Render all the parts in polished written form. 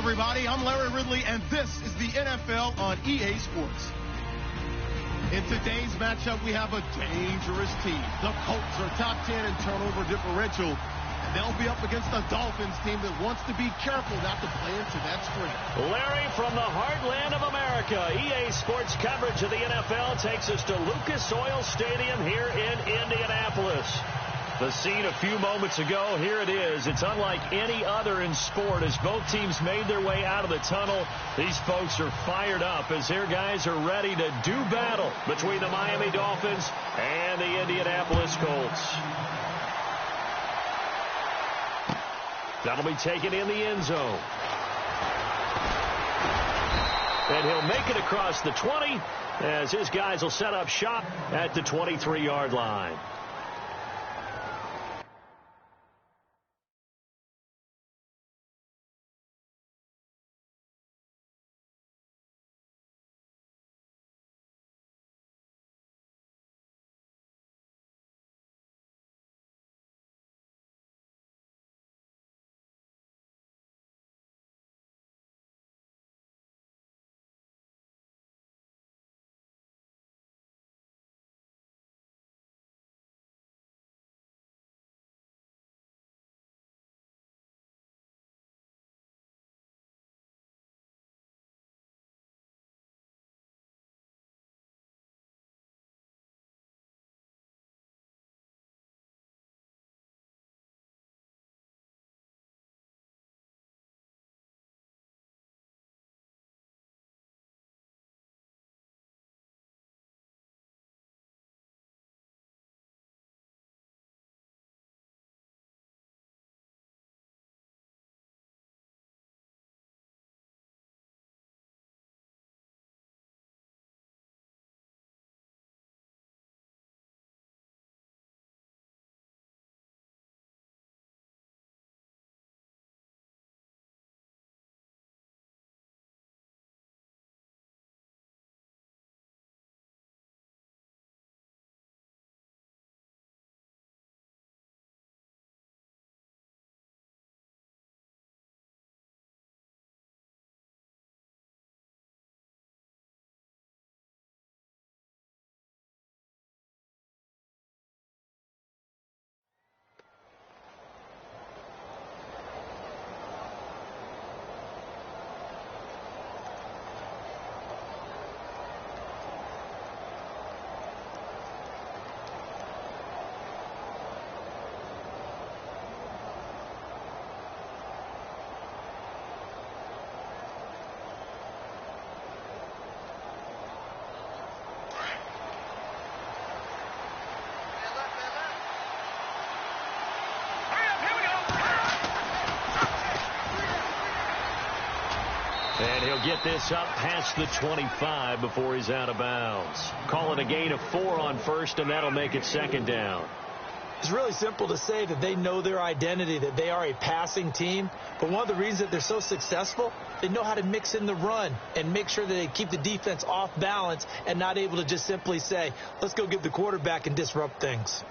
everybody. I'm Larry Ridley, and this is the NFL on EA Sports. In today's matchup, we have a dangerous team. The Colts are top 10 in turnover differential, and they'll be up against the Dolphins team that wants to be careful not to play into that string. Larry, from the heartland of America, EA Sports coverage of the NFL takes us to Lucas Oil Stadium here in Indianapolis. The scene a few moments ago, here it is. It's unlike any other in sport as both teams made their way out of the tunnel. These folks are fired up as their guys are ready to do battle between the Miami Dolphins and the Indianapolis Colts. That'll be taken in the end zone. And he'll make it across the 20 as his guys will set up shop at the 23-yard line. And he'll get this up past the 25 before he's out of bounds. Call it a gain of 4 on first, and that'll make it second down. It's really simple to say that they know their identity, that they are a passing team. But one of the reasons that they're so successful, they know how to mix in the run and make sure that they keep the defense off balance and not able to just simply say, let's go get the quarterback and disrupt things.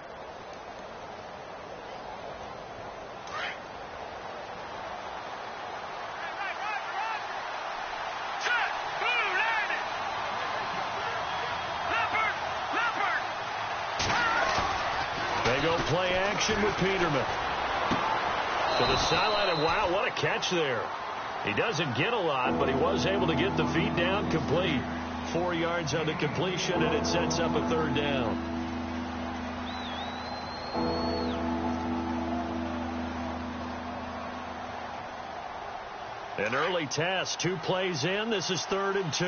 Play action with Peterman. To the sideline, and wow, what a catch there. He doesn't get a lot, but he was able to get the feet down complete. 4 yards on the completion, and it sets up a third down. An early test, 2 plays in. This is 3rd and 2.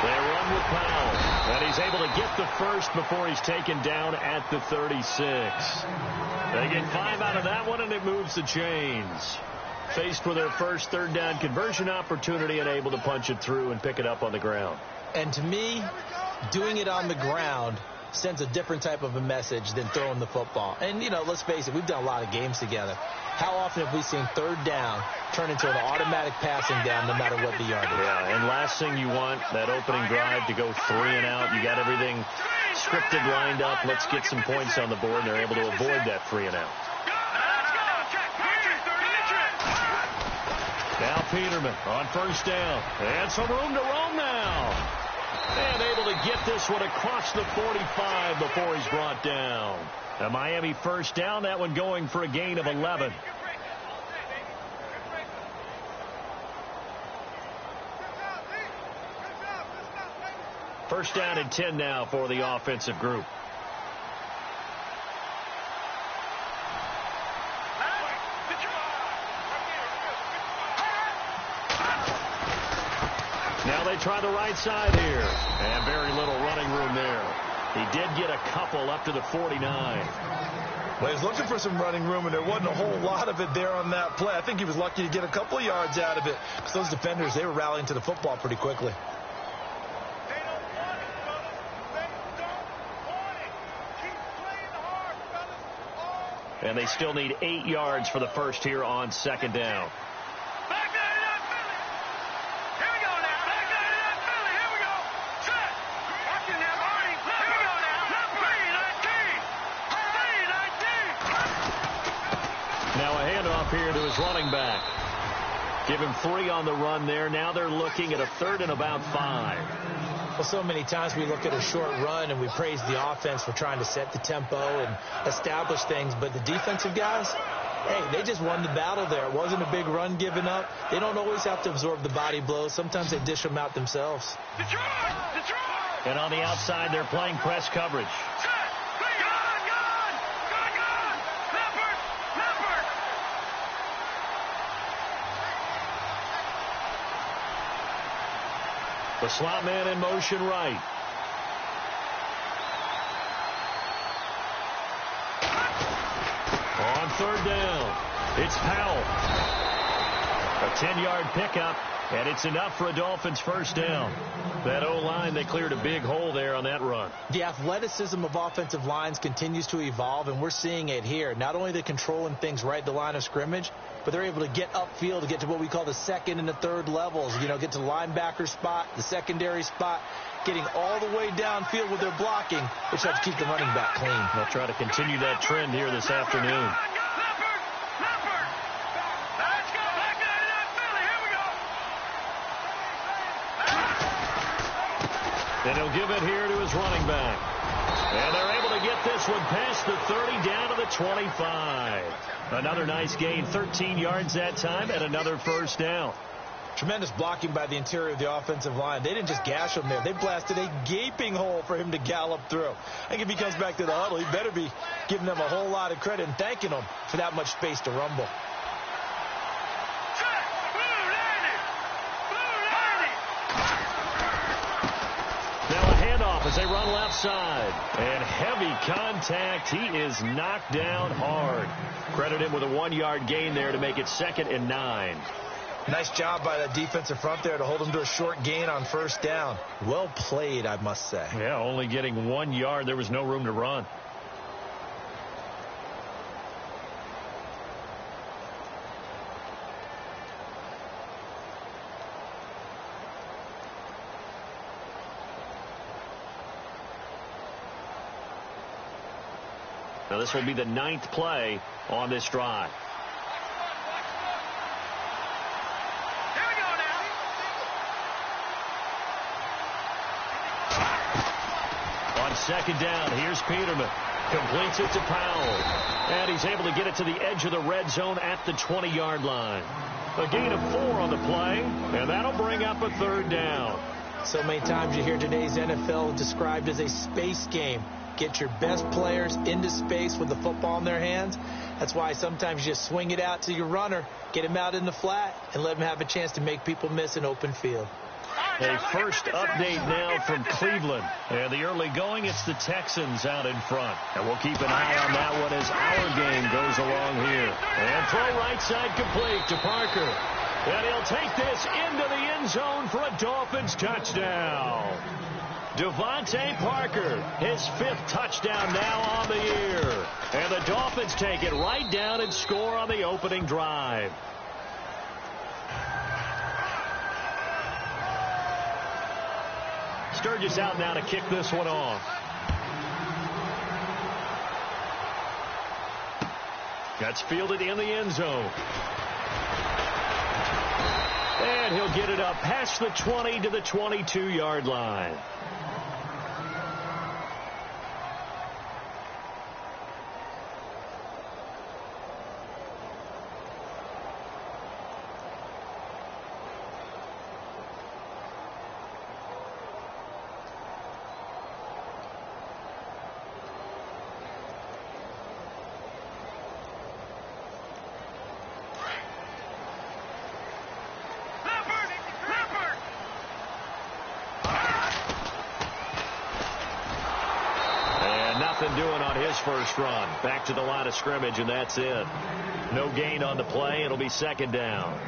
They run with Powell, and he's able to get the first before he's taken down at the 36. They get 5 out of that one, and it moves the chains. Faced with their first third down conversion opportunity and able to punch it through and pick it up on the ground. And to me, doing it on the ground sends a different type of a message than throwing the football. And, you know, let's face it, we've done a lot of games together. How often have we seen third down turn into an automatic passing down no matter what the yardage? Yeah, and last thing you want, that opening drive to go 3 and out. You got everything scripted, lined up. Let's get some points on the board, and they're able to avoid that 3 and out. Now Peterman on first down. And some room to roam now. And able to get this one across the 45 before he's brought down. A Miami first down, that one going for a gain of 11. First down and 10 now for the offensive group. Now they try the right side here. And very little running room there. He did get a couple up to the 49. Well, he was looking for some running room, and there wasn't a whole lot of it there on that play. I think he was lucky to get a couple of yards out of it, because those defenders, they were rallying to the football pretty quickly. And they still need 8 yards for the first here on second down. Now a handoff here to his running back. Give him 3 on the run there. Now they're looking at a 3rd and about 5. Well, so many times we look at a short run and we praise the offense for trying to set the tempo and establish things. But the defensive guys, hey, they just won the battle there. It wasn't a big run given up. They don't always have to absorb the body blows. Sometimes they dish them out themselves. And on the outside, they're playing press coverage. The slot man in motion right. On 3rd down, it's Powell. A 10-yard pickup, and it's enough for a Dolphins first down. That O-line, they cleared a big hole there on that run. The athleticism of offensive lines continues to evolve, and we're seeing it here. Not only are they controlling things right at the line of scrimmage, but they're able to get upfield to get to what we call the 2nd and the 3rd levels. You know, get to the linebacker spot, the secondary spot, getting all the way downfield with their blocking, which helps keep the running back clean. They'll try to continue that trend here this afternoon. And he'll give it here to his running back. And they're able to get this one past the 30 down to the 25. Another nice gain, 13 yards that time, and another first down. Tremendous blocking by the interior of the offensive line. They didn't just gash him there. They blasted a gaping hole for him to gallop through. I think if he comes back to the huddle, he better be giving them a whole lot of credit and thanking them for that much space to rumble. As they run left side. And heavy contact. He is knocked down hard. Credit him with a 1-yard gain there to make it 2nd and 9. Nice job by the defensive front there to hold him to a short gain on first down. Well played, I must say. Yeah, only getting 1 yard. There was no room to run. Now, this will be the 9th play on this drive. Here we go now. On 2nd down, here's Peterman. Completes it to Powell. And he's able to get it to the edge of the red zone at the 20-yard line. A gain of 4 on the play, and that'll bring up a 3rd down. So many times you hear today's NFL described as a space game. Get your best players into space with the football in their hands. That's why sometimes you just swing it out to your runner, get him out in the flat, and let him have a chance to make people miss an open field. A first update now from Cleveland. And the early going, it's the Texans out in front. And we'll keep an eye on that one as our game goes along here. And throw right side complete to Parker. And he'll take this into the end zone for a Dolphins touchdown. Devontae Parker, his 5th touchdown now on the year. And the Dolphins take it right down and score on the opening drive. Sturgis out now to kick this one off. That's fielded in the end zone. And he'll get it up past the 20 to the 22-yard line. Nothing doing on his first run. Back to the line of scrimmage, and that's it. No gain on the play. It'll be second down.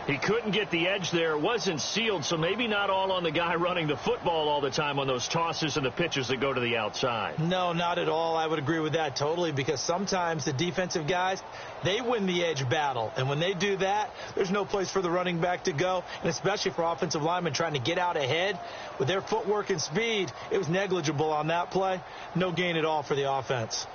He couldn't get the edge there. It wasn't sealed, so maybe not all on the guy running the football all the time on those tosses and the pitches that go to the outside. No, not at all. I would agree with that totally, because sometimes the defensive guys, they win the edge battle. And when they do that, there's no place for the running back to go, and especially for offensive linemen trying to get out ahead. With their footwork and speed, it was negligible on that play. No gain at all for the offense.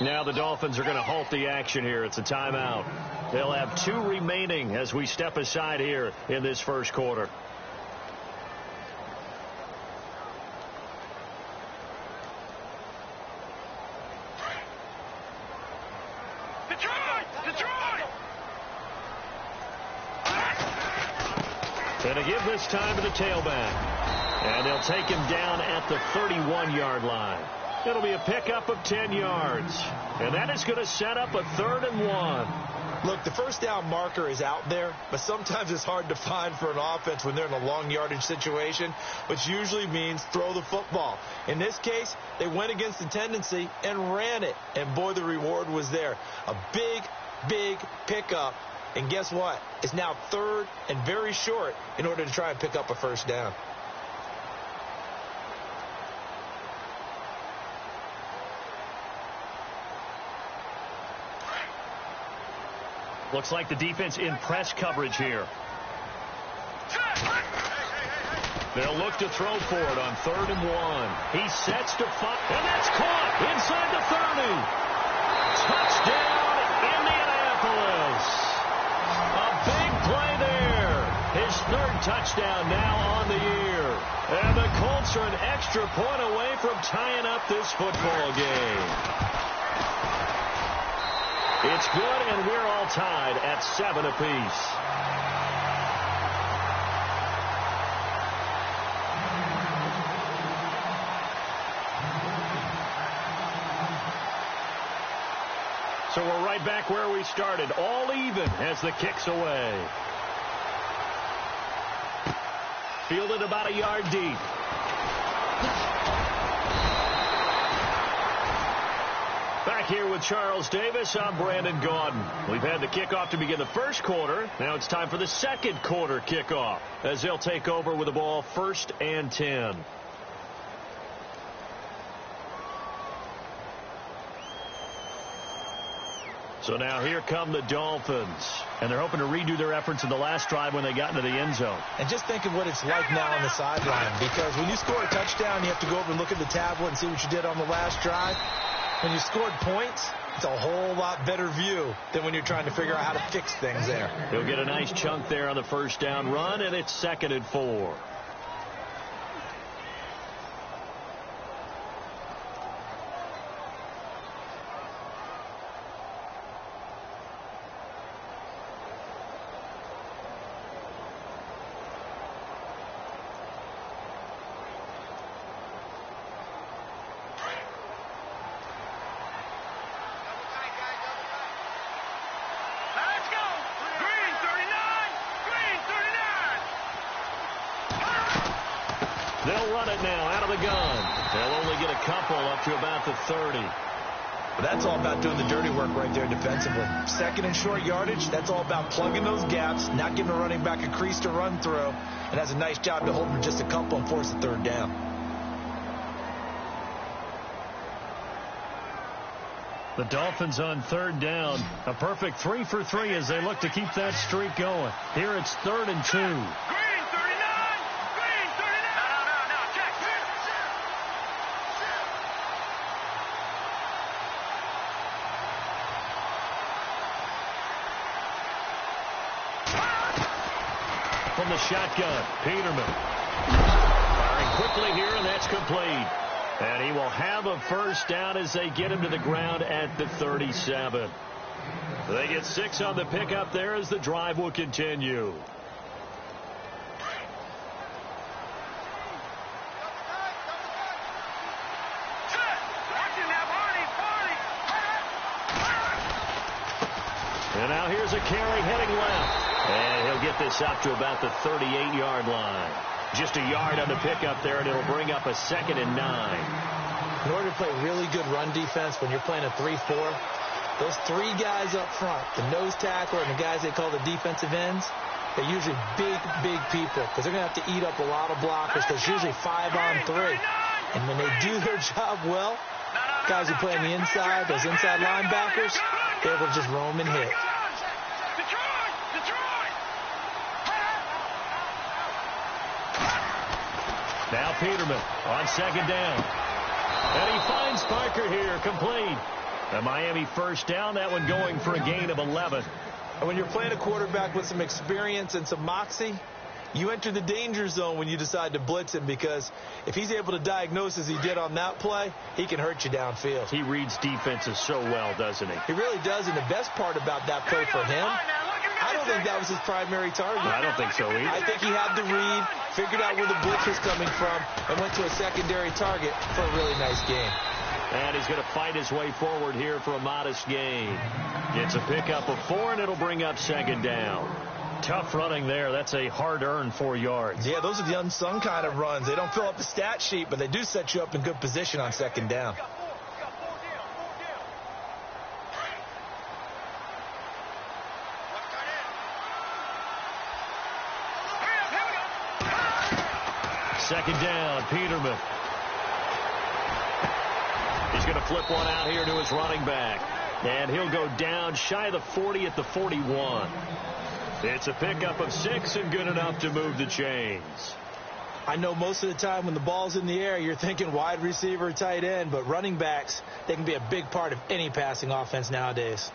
Now the Dolphins are going to halt the action here. It's a timeout. They'll have 2 remaining as we step aside here in this first quarter. And to give this time to the tailback. And they'll take him down at the 31-yard line. It'll be a pickup of 10 yards. And that is going to set up a 3rd and 1. Look, the first down marker is out there, but sometimes it's hard to find for an offense when they're in a long yardage situation, which usually means throw the football. In this case, they went against the tendency and ran it. And boy, the reward was there. A big, big pickup. And guess what? It's now 3rd and very short in order to try and pick up a first down. Looks like the defense in press coverage here. They'll look to throw for it on 3rd and 1. He sets to fire, and that's caught inside the 30. Touchdown, Indianapolis. A big play there. His 3rd touchdown now on the year. And the Colts are an extra point away from tying up this football game. It's good, and we're all tied at 7 apiece. So we're right back where we started, all even as the kick's away. Fielded about a yard deep. Back here with Charles Davis, I'm Brandon Gaudin. We've had the kickoff to begin the first quarter. Now it's time for the second quarter kickoff as they'll take over with the ball 1st and 10. So now here come the Dolphins. And they're hoping to redo their efforts in the last drive when they got into the end zone. And just think of what it's like now on the sideline, because when you score a touchdown, you have to go over and look at the tablet and see what you did on the last drive. When you scored points, it's a whole lot better view than when you're trying to figure out how to fix things there. He'll get a nice chunk there on the first down run, and it's 2nd and 4. They'll run it now out of the gun. They'll only get a couple up to about the 30. But that's all about doing the dirty work right there defensively. 2nd and short yardage, that's all about plugging those gaps, not giving a running back a crease to run through, and that's a nice job to hold them just a couple and force the 3rd down. The Dolphins on 3rd down. A perfect 3 for 3 as they look to keep that streak going. Here it's 3rd and 2. from the shotgun. Peterman firing quickly here, and that's complete. And he will have a first down as they get him to the ground at the 37. They get 6 on the pickup there as the drive will continue. And now here's a carry heading left. And he'll get this up to about the 38-yard line. Just a yard on the pickup there, and it'll bring up a 2nd and 9. In order to play really good run defense when you're playing a 3-4, those 3 guys up front, the nose tackle and the guys they call the defensive ends, they're usually big people because they're going to have to eat up a lot of blockers because usually 5 on 3. And when they do their job well, guys who play on the inside, those inside linebackers, they're able to just roam and hit. Now Peterman on 2nd down. And he finds Parker here, complete. The Miami first down, that one going for a gain of 11. And when you're playing a quarterback with some experience and some moxie, you enter the danger zone when you decide to blitz him because if he's able to diagnose as he did on that play, he can hurt you downfield. He reads defenses so well, doesn't he? He really does, and the best part about that play for him, I don't think that was his primary target. I don't think so either. I think he had the read, figured out where the blitz was coming from, and went to a secondary target for a really nice game. And he's going to fight his way forward here for a modest gain. Gets a pickup of 4, and it'll bring up 2nd down. Tough running there. That's a hard-earned 4 yards. Yeah, those are the unsung kind of runs. They don't fill up the stat sheet, but they do set you up in good position on 2nd down. Second down, Peterman. He's going to flip one out here to his running back. And he'll go down shy of the 40 at the 41. It's a pickup of 6 and good enough to move the chains. I know most of the time when the ball's in the air, you're thinking wide receiver, tight end, but running backs, they can be a big part of any passing offense nowadays.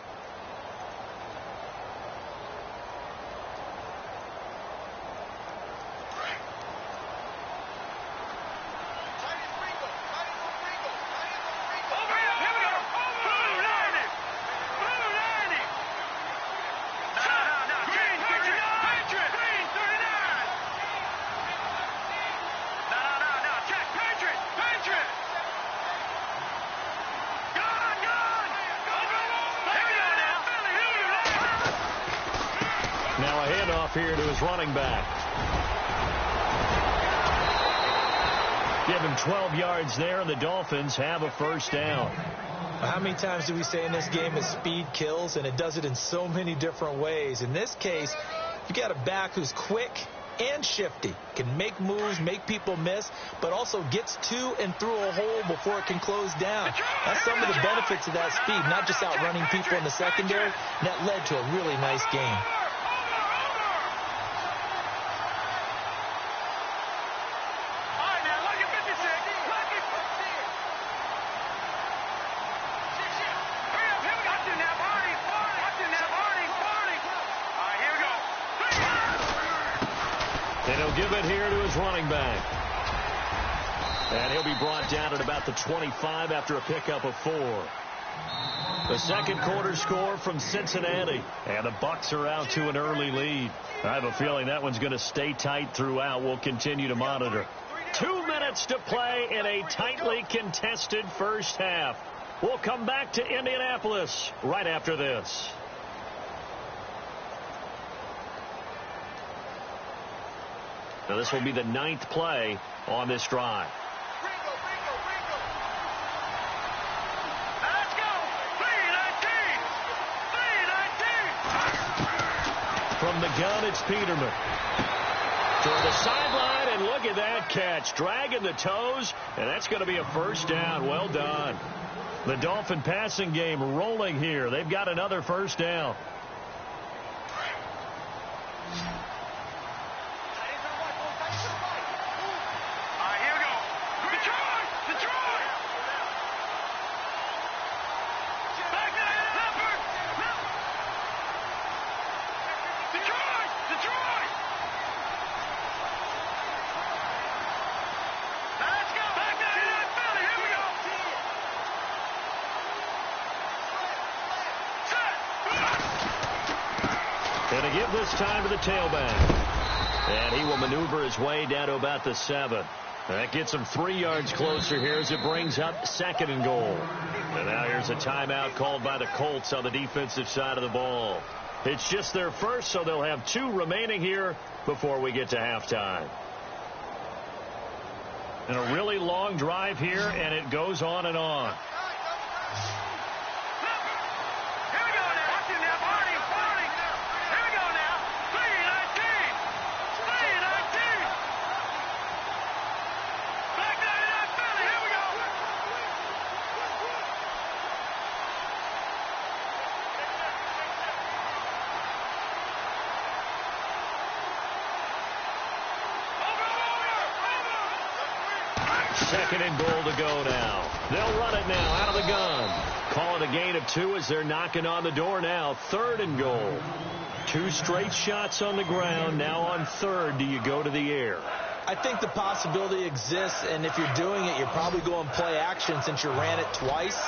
Now a handoff here to his running back. Give him 12 yards there, and the Dolphins have a first down. How many times do we say in this game that speed kills, and it does it in so many different ways? In this case, you got a back who's quick and shifty, can make moves, make people miss, but also gets to and through a hole before it can close down. That's some of the benefits of that speed, not just outrunning people in the secondary, and that led to a really nice game. And he'll give it here to his running back. And he'll be brought down at about the 25 after a pickup of 4. The second quarter score from Cincinnati. And the Bucs are out to an early lead. I have a feeling that one's going to stay tight throughout. We'll continue to monitor. 2 minutes to play in a tightly contested first half. We'll come back to Indianapolis right after this. Now this will be the 9th play on this drive. Let's go. 3-19. From the gun, it's Peterman. Toward the sideline, and look at that catch. Dragging the toes, and that's going to be a first down. Well done. The Dolphin passing game rolling here. They've got another first down. it this time to the tailback. And he will maneuver his way down to about the 7. That gets him 3 yards closer here as it brings up 2nd and goal. And now here's a timeout called by the Colts on the defensive side of the ball. It's just their first, so they'll have 2 remaining here before we get to halftime. And a really long drive here, and it goes on and on. Second and goal to go now. They'll run it now out of the gun. Calling a gain of 2 as they're knocking on the door now. 3rd and goal. 2 straight shots on the ground. Now on 3rd, do you go to the air? I think the possibility exists, and if you're doing it, you're probably going play action since you ran it twice.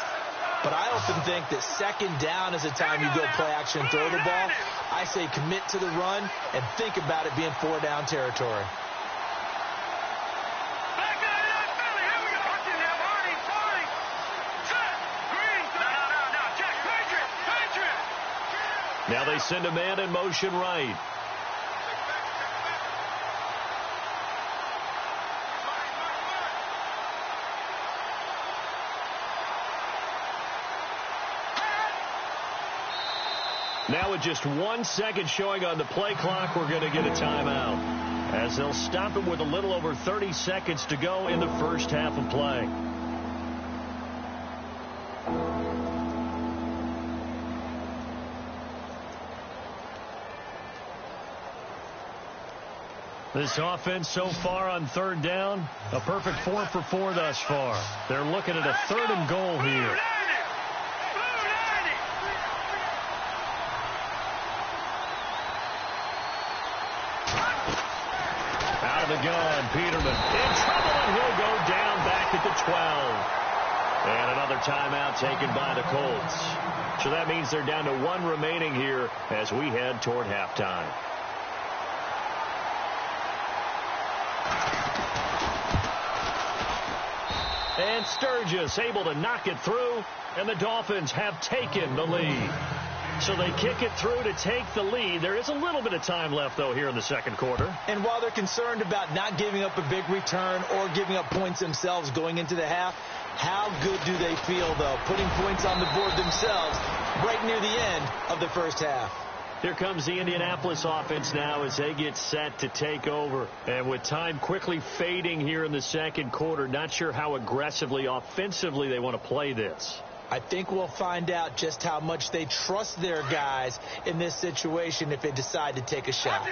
But I often think that 2nd down is the time you go play action and throw the ball. I say commit to the run and think about it being 4 down territory. Now they send a man in motion right. Now with just 1 second showing on the play clock, we're going to get a timeout, as they'll stop it with a little over 30 seconds to go in the first half of play. This offense so far on 3rd down, a perfect 4 for 4 thus far. They're looking at a 3rd and goal here. Out of the gun, Peterman in trouble, and he'll go down back at the 12. And another timeout taken by the Colts. So that means they're down to 1 remaining here as we head toward halftime. And Sturgis able to knock it through, and the Dolphins have taken the lead. So they kick it through to take the lead. There is a little bit of time left, though, here in the 2nd quarter. And while they're concerned about not giving up a big return or giving up points themselves going into the half, how good do they feel, though, putting points on the board themselves right near the end of the first half? Here comes the Indianapolis offense now as they get set to take over. And with time quickly fading here in the 2nd quarter, not sure how aggressively, offensively they want to play this. I think we'll find out just how much they trust their guys in this situation if they decide to take a shot.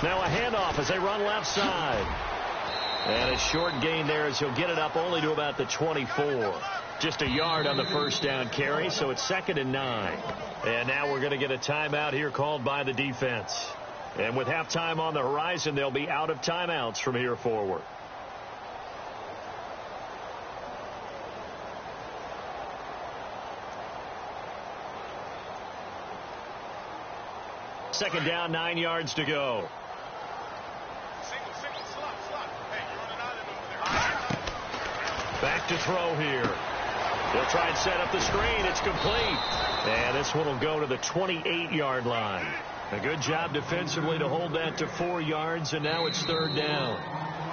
Now a handoff as they run left side. And a short gain there as he'll get it up only to about the 24. Just a yard on the first down carry, so it's 2nd and 9. And now we're going to get a timeout here called by the defense. And with halftime on the horizon, they'll be out of timeouts from here forward. Second down, 9 yards to go. Back to throw here. They'll try and set up the screen. It's complete. And this one will go to the 28-yard line. A good job defensively to hold that to 4 yards, and now it's 3rd down.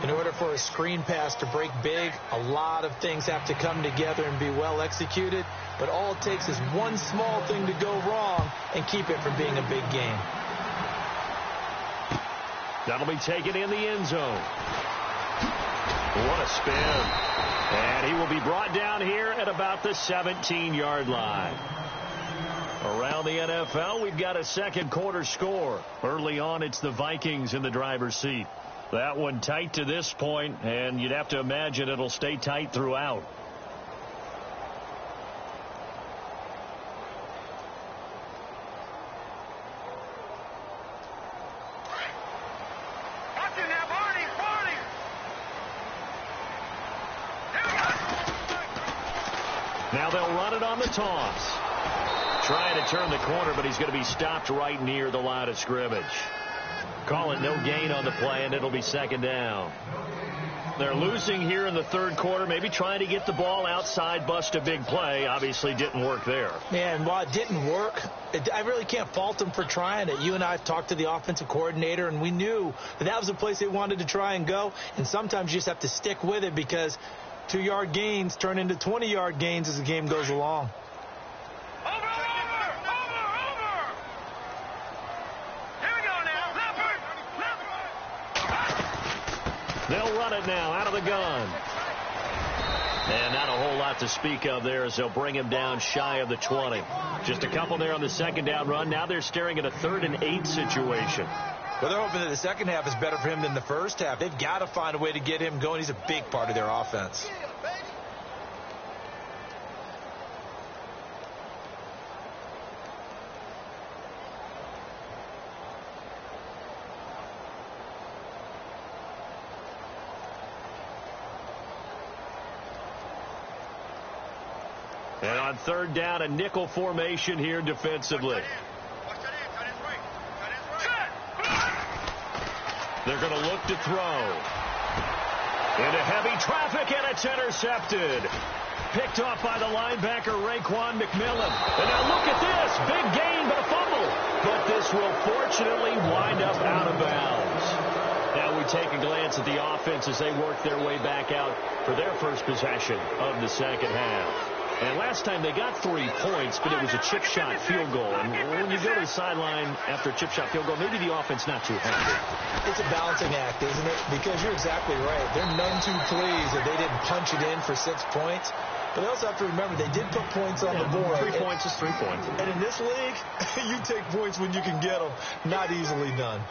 In order for a screen pass to break big, a lot of things have to come together and be well executed. But all it takes is one small thing to go wrong and keep it from being a big game. That'll be taken in the end zone. What a spin. And he will be brought down here at about the 17-yard line. Around the NFL, we've got a 2nd quarter score. Early on, it's the Vikings in the driver's seat. That one tight to this point, and you'd have to imagine it'll stay tight throughout. Now they'll run it on the toss. Trying to turn the corner, but he's going to be stopped right near the line of scrimmage. Call it no gain on the play, and it'll be second down. They're losing here in the third quarter, maybe trying to get the ball outside, bust a big play. Obviously didn't work there. Yeah, and while it didn't work, I really can't fault them for trying it. You and I have talked to the offensive coordinator, and we knew that was the place they wanted to try and go. And sometimes you just have to stick with it because 2-yard gains turn into 20-yard gains as the game goes along. They'll run it now out of the gun. And not a whole lot to speak of there as they'll bring him down shy of the 20. Just a couple there on the second down run. Now they're staring at a 3rd and 8 situation. Well, they're hoping that the second half is better for him than the first half. They've got to find a way to get him going. He's a big part of their offense. And on 3rd down, a nickel formation here defensively. They're going to look to throw. Into heavy traffic, and it's intercepted. Picked off by the linebacker, Raekwon McMillan. And now look at this. Big gain, but a fumble. But this will fortunately wind up out of bounds. Now we take a glance at the offense as they work their way back out for their first possession of the second half. And last time they got 3 points, but it was a chip shot field goal. And when you go to the sideline after a chip shot field goal, maybe the offense not too happy. It's a balancing act, isn't it? Because you're exactly right. They're none too pleased that they didn't punch it in for 6 points. But they also have to remember they did put points on the board. 3 points is 3 points. And in this league, you take points when you can get them. Not easily done.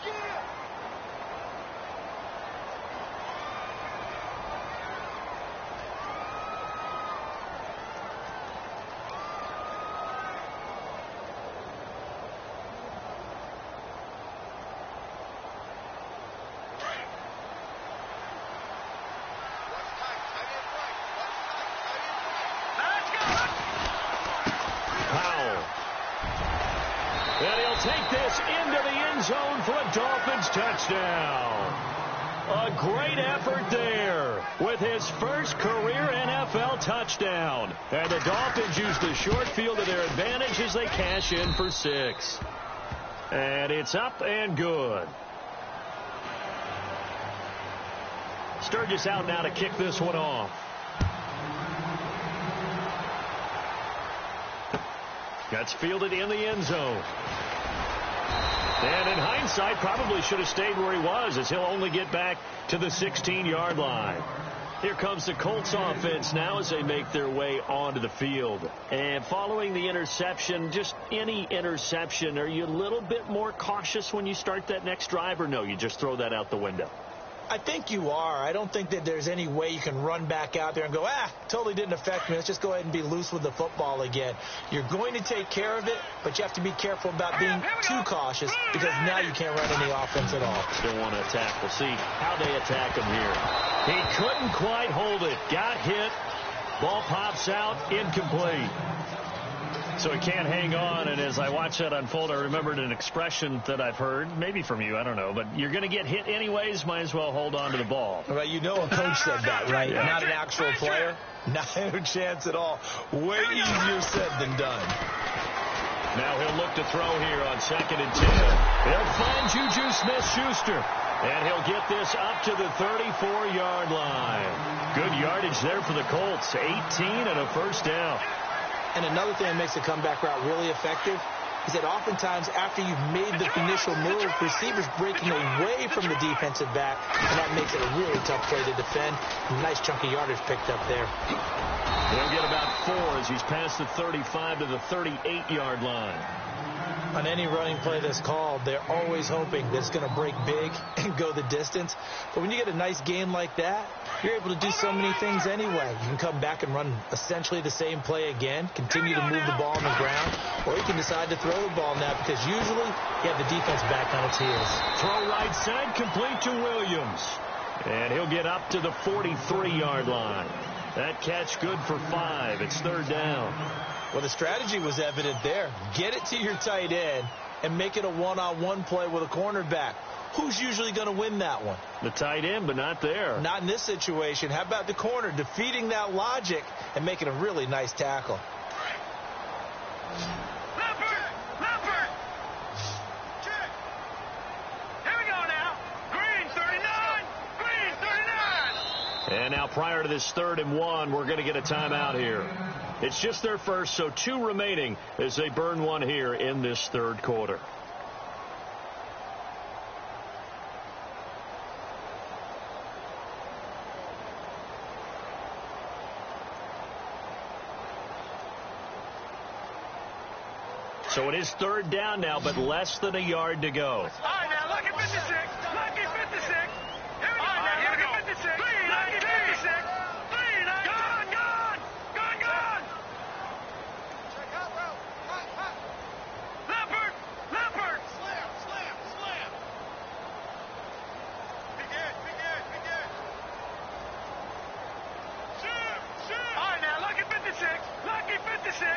Take this into the end zone for a Dolphins touchdown. A great effort there with his first career NFL touchdown. And the Dolphins use the short field to their advantage as they cash in for 6. And it's up and good. Sturgis out now to kick this one off. That's fielded in the end zone. And in hindsight, probably should have stayed where he was, as he'll only get back to the 16-yard line. Here comes the Colts offense now as they make their way onto the field. And following the interception, just any interception, are you a little bit more cautious when you start that next drive, or no, you just throw that out the window? I think you are. I don't think that there's any way you can run back out there and go, totally didn't affect me. Let's just go ahead and be loose with the football again. You're going to take care of it, but you have to be careful about being too cautious because now you can't run any offense at all. Still want to attack. We'll see how they attack him here. He couldn't quite hold it. Got hit. Ball pops out. Incomplete. So he can't hang on, and as I watch that unfold, I remembered an expression that I've heard, maybe from you, I don't know, but you're going to get hit anyways, might as well hold on to the ball. Well, you know a coach said that, right? Yeah. Not an actual player. Not a chance at all. Way easier said than done. Now he'll look to throw here on 2nd and 10. He'll find Juju Smith-Schuster, and he'll get this up to the 34-yard line. Good yardage there for the Colts, 18 and a first down. And another thing that makes the comeback route really effective is that oftentimes after you've made the initial move, receivers breaking away from the defensive back, and that makes it a really tough play to defend. Nice chunk of yardage picked up there. He'll get about 4 as he's past the 35 to the 38-yard line. On any running play that's called, they're always hoping that it's going to break big and go the distance. But when you get a nice gain like that, you're able to do so many things anyway. You can come back and run essentially the same play again, continue to move the ball on the ground, or you can decide to throw the ball now because usually you have the defense back on its heels. Throw right side, complete to Williams. And he'll get up to the 43-yard line. That catch good for 5. It's 3rd down. Well, the strategy was evident there. Get it to your tight end and make it a one-on-one play with a cornerback. Who's usually going to win that one? The tight end, but not there. Not in this situation. How about the corner defeating that logic and making a really nice tackle? Leopard! Check! Here we go now. Green 39! Green 39! And now prior to this 3rd and 1, we're going to get a timeout here. It's just their first, so 2 remaining as they burn one here in this 3rd quarter. So it is 3rd down now, but less than a yard to go. All right, now, lucky 56. Lucky 56. Here we go. All right, here we go. 56. Lucky 56. Gone. Check out, bro. Hot. Leopard. Slam. Be good. Shoot. All right, now, lucky 56. Motion.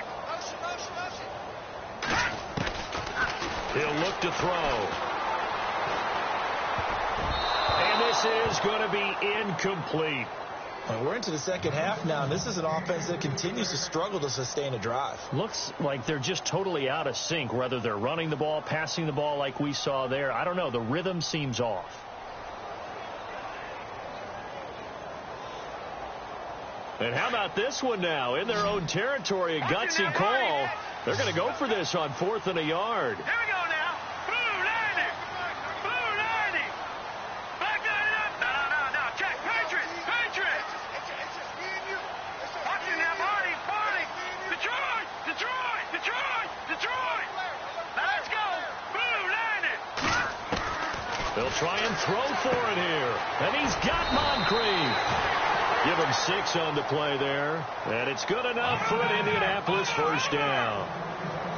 He'll look to throw. And this is going to be incomplete. Well, we're into the second half now, and this is an offense that continues to struggle to sustain a drive. Looks like they're just totally out of sync, whether they're running the ball, passing the ball like we saw there. I don't know. The rhythm seems off. And how about this one now? In their own territory, a gutsy call. They're going to go for this on 4th and a yard. Here we go now. Blue 90. Back 90 up. No. Check. Patriots. Watching now. Marty. Detroit. Let's go. Blue 90. They'll try and throw for it here. And he's got Moncrief. Give him 6 on the play there. And it's good enough for an Indianapolis 1st down.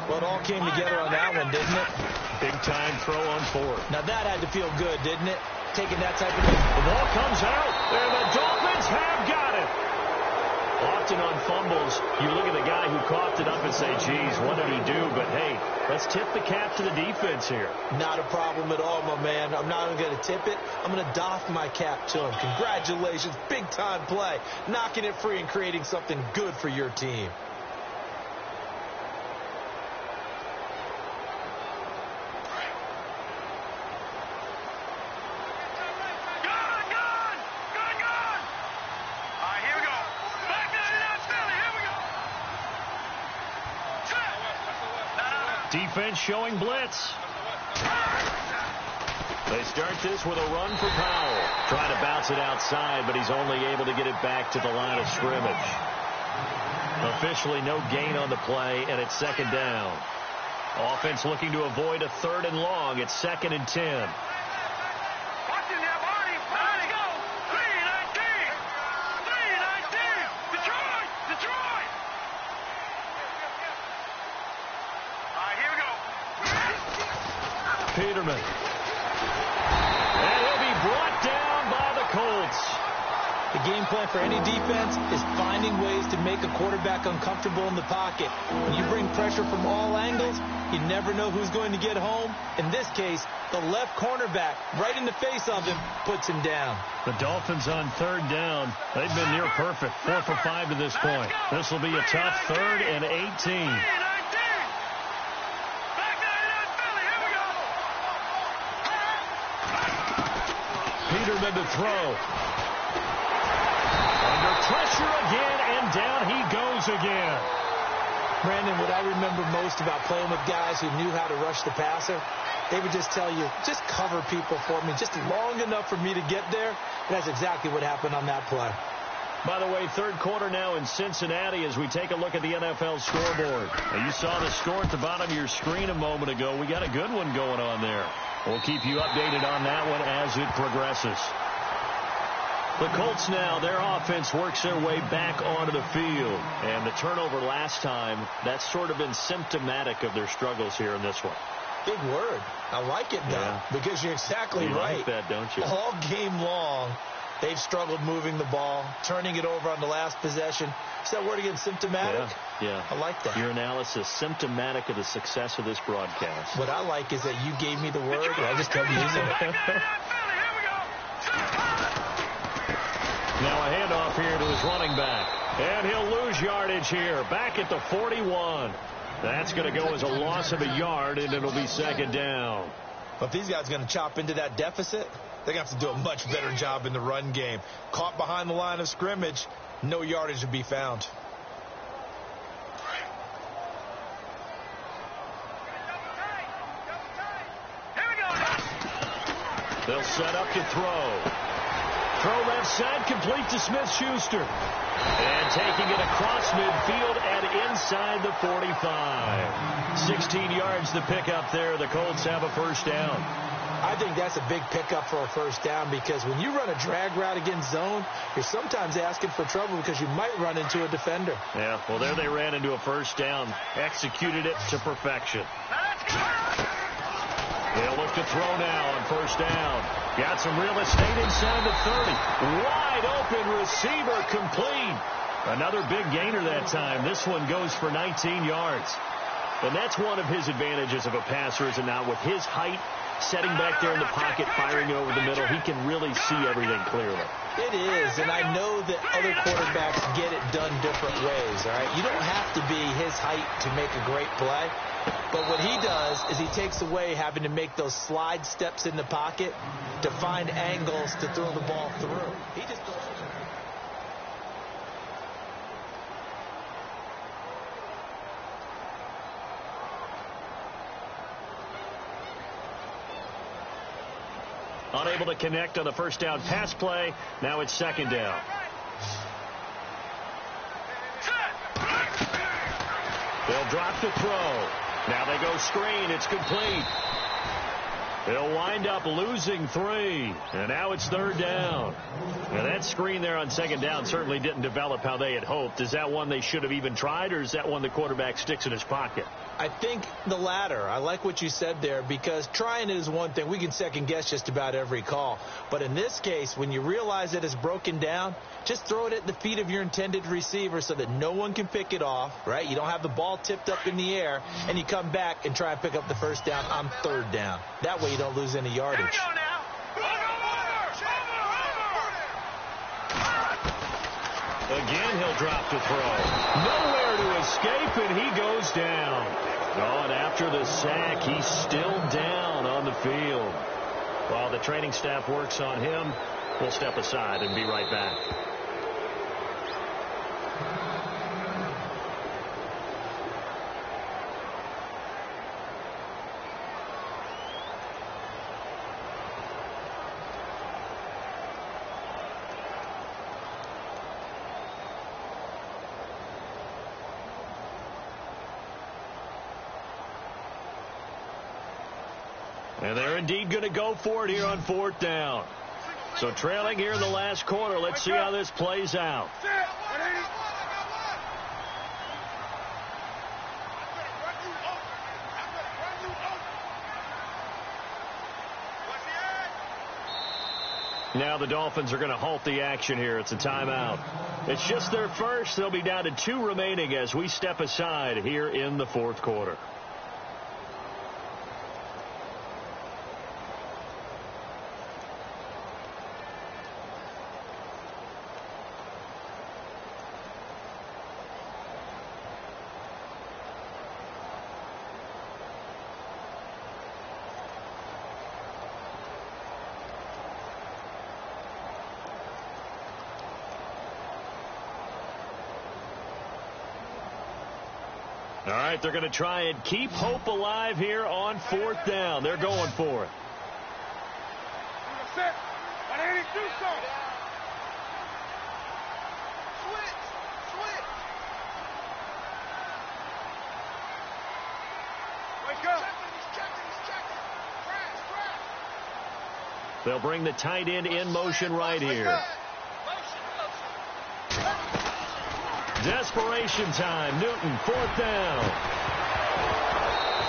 Well, it all came together on that one, didn't it? Big-time throw on 4th. Now, that had to feel good, didn't it? Taking that type of... The ball comes out, and the Dolphins have got it. Often on fumbles, you look at the guy who coughed it up and say, geez, what did he do? But, hey, let's tip the cap to the defense here. Not a problem at all, my man. I'm not even going to tip it. I'm going to doff my cap to him. Congratulations. Big-time play. Knocking it free and creating something good for your team. Defense showing blitz. They start this with a run for Powell. Trying to bounce it outside, but he's only able to get it back to the line of scrimmage. Officially no gain on the play, and it's 2nd down. Offense looking to avoid a 3rd and long. It's 2nd and 10. Peterman. And he'll be brought down by the Colts. The game plan for any defense is finding ways to make a quarterback uncomfortable in the pocket. When you bring pressure from all angles, you never know who's going to get home. In this case, the left cornerback, right in the face of him, puts him down. The Dolphins on 3rd down. They've been near perfect. 4 for 5 to this point. This will be a tough 3rd and 18. Peterman to throw. Under pressure again, and down he goes again. Brandon, what I remember most about playing with guys who knew how to rush the passer, they would just tell you, just cover people for me, just long enough for me to get there. And that's exactly what happened on that play. By the way, 3rd quarter now in Cincinnati as we take a look at the NFL scoreboard. Now, you saw the score at the bottom of your screen a moment ago. We got a good one going on there. We'll keep you updated on that one as it progresses. The Colts now, their offense works their way back onto the field. And the turnover last time, that's sort of been symptomatic of their struggles here in this one. Big word. I like it, though, because you're exactly right. You like that, don't you? All game long, They've struggled moving the ball, turning it over on the last possession. Is that word again, symptomatic? Yeah. I like that. Your analysis, symptomatic of the success of this broadcast. What I like is that you gave me the word, and I just kept using it. Now a handoff here to his running back. And he'll lose yardage here. Back at the 41. That's going to go as a loss of a yard, and it'll be second down. But if these guys are going to chop into that deficit, they're going to have to do a much better job in the run game. Caught behind the line of scrimmage, no yardage to be found. They'll set up to throw. Throw left side, complete to Smith-Schuster. And taking it across midfield and inside the 45. 16 yards to pick up there. The Colts have a first down. I think that's a big pickup for a first down, because when you run a drag route against zone, you're sometimes asking for trouble because you might run into a defender. Yeah, well, there they ran into a first down. Executed it to perfection. They'll look to throw now on first down. Got some real estate inside the 30. Wide open receiver, complete. Another big gainer that time. This one goes for 19 yards. And that's one of his advantages of a passer, is it not? With his height, setting back there in the pocket, firing over the middle, he can really see everything clearly. It is, and I know that other quarterbacks get it done different ways, all right? You don't have to be his height to make a great play. But what he does is he takes away having to make those slide steps in the pocket to find angles to throw the ball through. He just goes. Unable to connect on the first down pass play. Now it's second down. They'll drop to throw. Now they go screen. It's complete. They'll wind up losing 3. And now it's third down. Now that screen there on second down certainly didn't develop how they had hoped. Is that one they should have even tried, or is that one the quarterback sticks in his pocket? I think the latter. I like what you said there, because trying it is one thing. We can second guess just about every call. But in this case, when you realize that it's broken down, just throw it at the feet of your intended receiver so that no one can pick it off, right? You don't have the ball tipped up in the air, and you come back and try and pick up the first down on third down. That way you don't lose any yardage. Again, he'll drop to throw. Nowhere to escape, and he goes down. Oh, and after the sack, he's still down on the field. While the training staff works on him, we'll step aside and be right back. And they're indeed going to go for it here on fourth down. So trailing here in the last quarter. Let's see how this plays out. Now the Dolphins are going to halt the action here. It's a timeout. It's just their first. They'll be down to 2 remaining as we step aside here in the fourth quarter. All right, they're going to try and keep hope alive here on fourth down. They're going for it. They'll bring the tight end in motion right here. Desperation time. Newton, fourth down.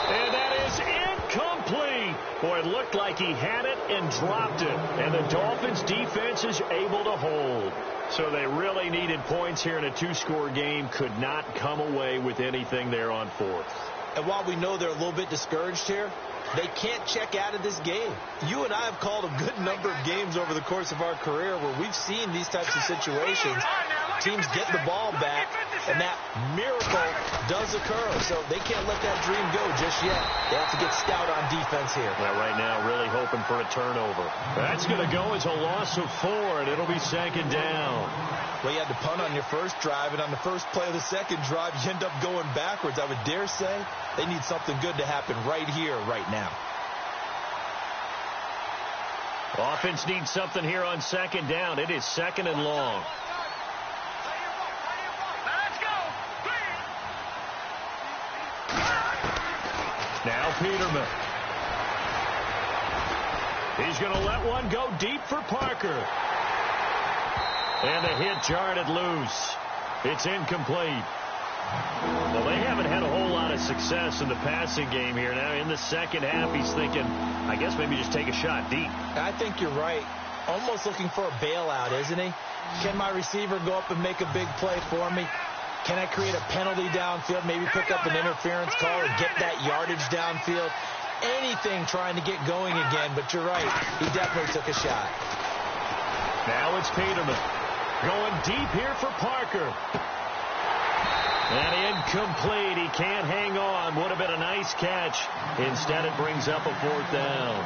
And that is incomplete. Boy, it looked like he had it and dropped it. And the Dolphins' defense is able to hold. So they really needed points here in a two-score game. Could not come away with anything there on fourth. And while we know they're a little bit discouraged here, they can't check out of this game. You and I have called a good number of games over the course of our career where we've seen these types of situations. Teams get the ball back, and that miracle does occur. So they can't let that dream go just yet. They have to get stout on defense here. Well, right now, really hoping for a turnover. That's going to go as a loss of 4, and it'll be second down. Well, you had to punt on your first drive, and on the first play of the second drive, you end up going backwards. I would dare say they need something good to happen right here, right now. Offense needs something here on second down. It is second and long. Now Peterman. He's going to let one go deep for Parker. And the hit jarred it loose. It's incomplete. Well, they haven't had a whole lot of success in the passing game here. Now in the second half, he's thinking, I guess maybe just take a shot deep. I think you're right. Almost looking for a bailout, isn't he? Can my receiver go up and make a big play for me? Can I create a penalty downfield, maybe pick up an interference call or get that yardage downfield? Anything trying to get going again, but you're right. He definitely took a shot. Now it's Peterman. Going deep here for Parker. And incomplete. He can't hang on. Would have been a nice catch. Instead, it brings up a fourth down.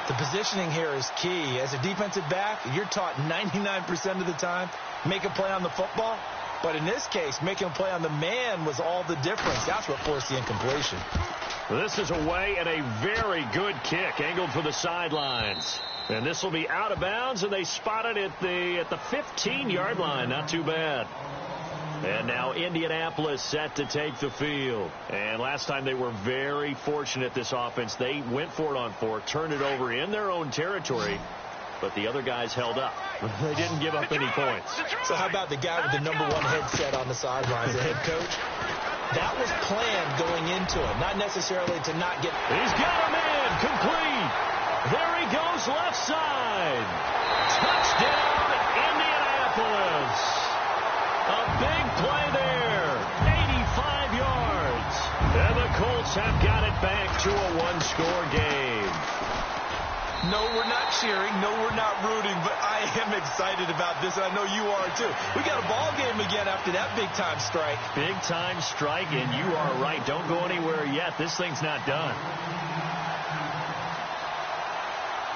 The positioning here is key. As a defensive back, you're taught 99% of the time, make a play on the football. But in this case, making a play on the man was all the difference. That's what forced the incompletion. This is away and a very good kick, angled for the sidelines. And this will be out of bounds, and they spot it at the 15-yard line. Not too bad. And now Indianapolis set to take the field. And last time they were very fortunate, this offense. They went for it on 4, turned it over in their own territory, but the other guys held up. They didn't give up any points. So how about the guy with the #1 headset on the sidelines, the head coach? That was planned going into it, not necessarily to not get... He's got a man, complete. There he goes, left side. Touchdown, Indianapolis. A big play there, 85 yards. And the Colts have got it back to a one-score game. No, we're not cheering. No, we're not rooting, but I am excited about this, and I know you are too. We got a ball game again after that big-time strike. Big-time strike, and you are right. Don't go anywhere yet. This thing's not done.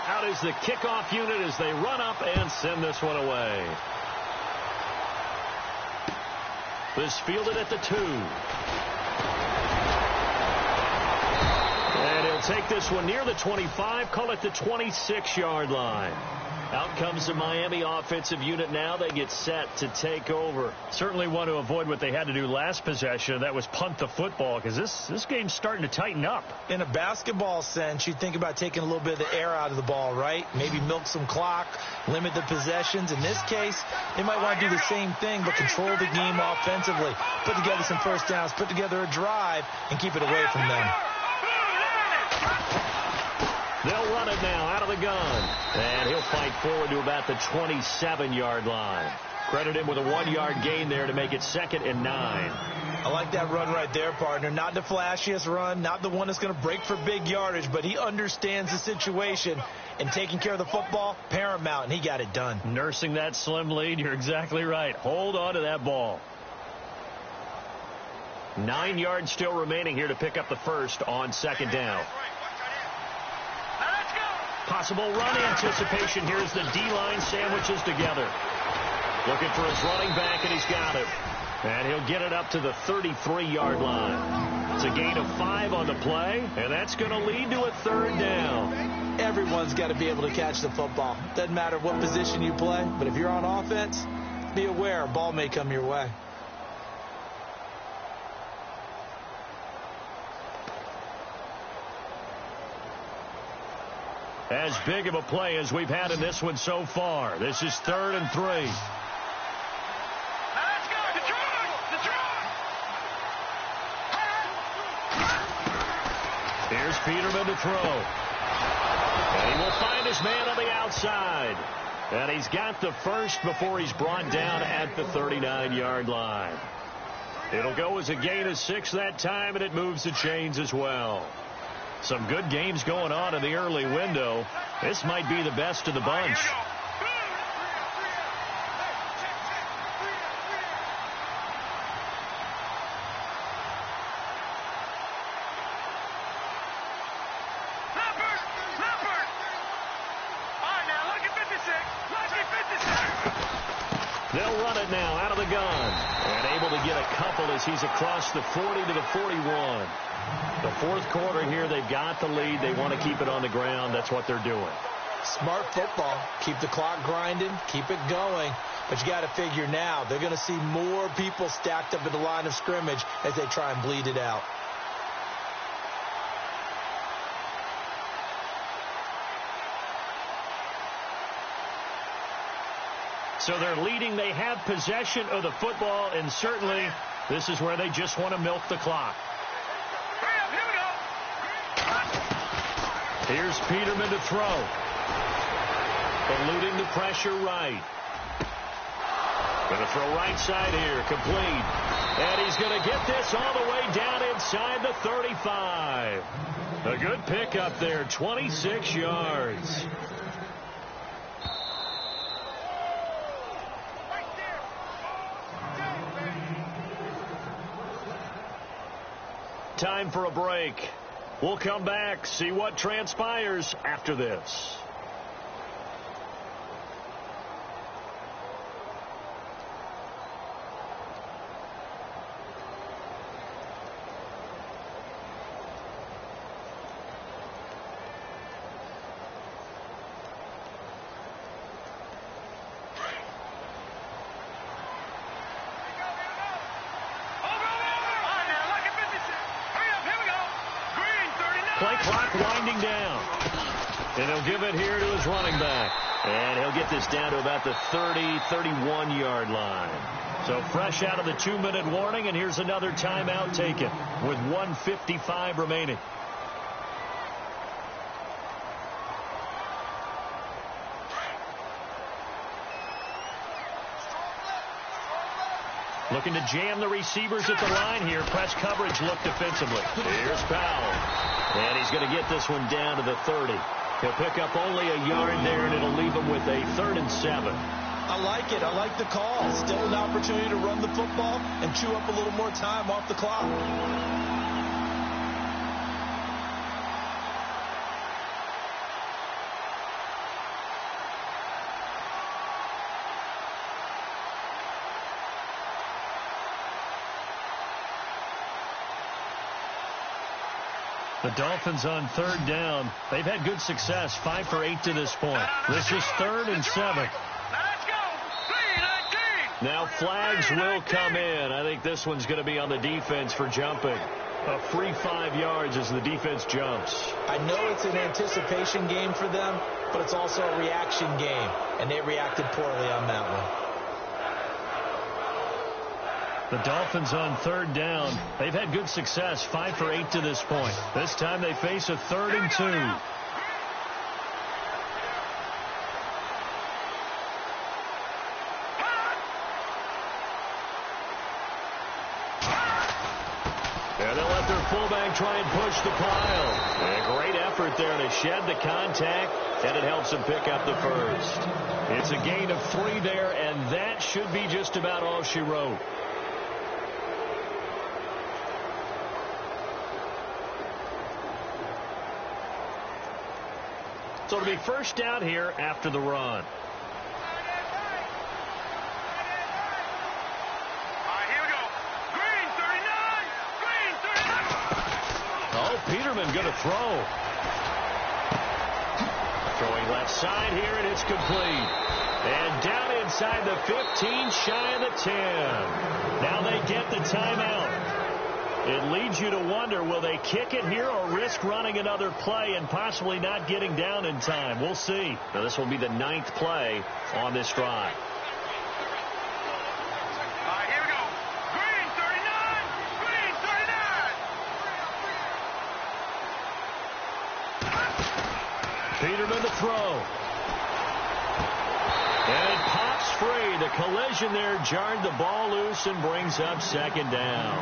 Out is the kickoff unit as they run up and send this one away. This fielded at the 2. And he'll take this one near the 25, call it the 26-yard line. Out comes the Miami offensive unit now. They get set to take over. Certainly want to avoid what they had to do last possession. That was punt the football, because this game's starting to tighten up. In a basketball sense, you think about taking a little bit of the air out of the ball, right? Maybe milk some clock, limit the possessions. In this case, they might want to do the same thing, but control the game offensively. Put together some first downs, put together a drive, and keep it away from them. They'll run it now out of the gun. And he'll fight forward to about the 27-yard line. Credit him with a 1-yard gain there to make it 2nd and 9. I like that run right there, partner. Not the flashiest run, not the one that's going to break for big yardage, but he understands the situation, and taking care of the football, paramount, and he got it done. Nursing that slim lead, you're exactly right. Hold on to that ball. 9 yards still remaining here to pick up the first on 2nd down. Possible run anticipation. Here's the D-line sandwiches together. Looking for his running back, and he's got it. And he'll get it up to the 33-yard line. It's a gain of 5 on the play, and that's going to lead to a 3rd down. Everyone's got to be able to catch the football. Doesn't matter what position you play, but if you're on offense, be aware a ball may come your way. As big of a play as we've had in this one so far. This is 3rd and 3. Let's go. Here's Peterman to throw. And he will find his man on the outside. And he's got the first before he's brought down at the 39-yard line. It'll go as a gain of 6 that time, and it moves the chains as well. Some good games going on in the early window. This might be the best of the bunch. They'll run it now out of the gun. And able to get a couple as he's across the 40 to the 41. The fourth quarter here, they've got the lead. They want to keep it on the ground. That's what they're doing. Smart football. Keep the clock grinding. Keep it going. But you got to figure now they're going to see more people stacked up at the line of scrimmage as they try and bleed it out. So they're leading. They have possession of the football, and certainly this is where they just want to milk the clock. Here's Peterman to throw. Eluding the pressure right. Going to throw right side here. Complete. And he's going to get this all the way down inside the 35. A good pickup there. 26 yards. Time for a break. We'll come back, see what transpires after this. Play clock winding down. And he'll give it here to his running back. And he'll get this down to about the 30, 31-yard line. So fresh out of the 2-minute warning, and here's another timeout taken with 1:55 remaining. Looking to jam the receivers at the line here. Press coverage look defensively. Here's Powell. And he's going to get this one down to the 30. He'll pick up only a yard there, and it'll leave him with a 3rd and 7. I like it. I like the call. Still an opportunity to run the football and chew up a little more time off the clock. The Dolphins on 3rd down. They've had good success, 5 for 8 to this point. This is 3rd and 7. Now flags will come in. I think this one's going to be on the defense for jumping. A free 5 yards as the defense jumps. I know it's an anticipation game for them, but it's also a reaction game, and they reacted poorly on that one. The Dolphins on 3rd down. They've had good success, 5 for 8 to this point. This time they face a 3rd and 2. And they'll let their fullback try and push the pile. And a great effort there to shed the contact, and it helps him pick up the first. It's a gain of 3 there, and that should be just about all she wrote. So it'll be first down here after the run. Here we go. Green 39. Green 39. Oh, Peterman going to throw. Throwing left side here, and it's complete. And down inside the 15, shy of the 10. Now they get the timeout. It leads you to wonder, will they kick it here or risk running another play and possibly not getting down in time? We'll see. Now, this will be the 9th play on this drive. Here we go. Green 39. Green 39. Peterman to throw. And it pops free. The collision there jarred the ball loose and brings up second down.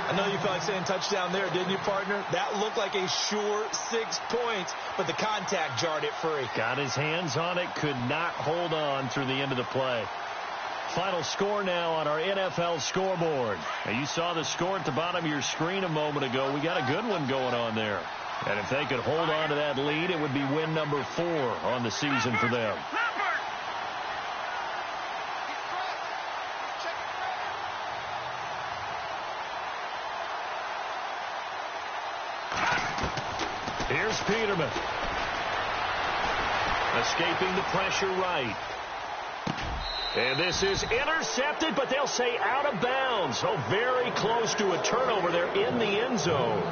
I know you felt like saying touchdown there, didn't you, partner? That looked like a sure 6 points, but the contact jarred it free. Got his hands on it, could not hold on through the end of the play. Final score now on our NFL scoreboard. Now, you saw the score at the bottom of your screen a moment ago. We got a good one going on there. And if they could hold on to that lead, it would be win number 4 on the season for them. Here's Peterman. Escaping the pressure right. And this is intercepted, but they'll say out of bounds. So very close to a turnover there in the end zone.